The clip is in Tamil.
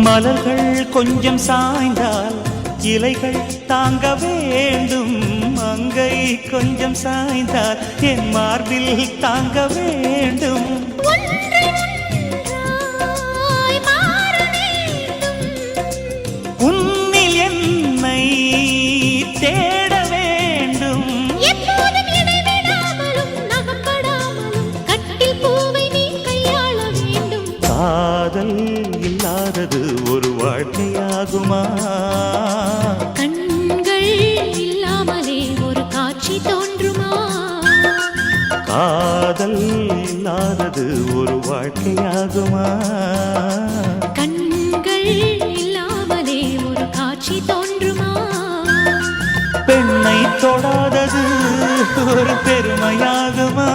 மலர்கள் கொஞ்சம் சாய்ந்தால் இலைகள் தாங்க வேண்டும். மங்கை கொஞ்சம் சாய்ந்தால் என் மார்பில் தாங்க வேண்டும். உன்னில் என்னை தேட வேண்டும். எப்போதும் இடைவிடாமலும் நகப்படாமலும் கட்டில் பூவை நீ கையாள வேண்டும். காதல் இல்லாதது ஒரு வாழ்க்கையாகுமா? கண்கள் இல்லாமலே ஒரு காட்சி தோன்றுமா? காதல் இல்லாதது ஒரு வாழ்க்கையாகுமா? கண்கள் இல்லாமலே ஒரு காட்சி தோன்றுமா? பெண்ணை தொடாதது ஒரு பெருமையாகுமா?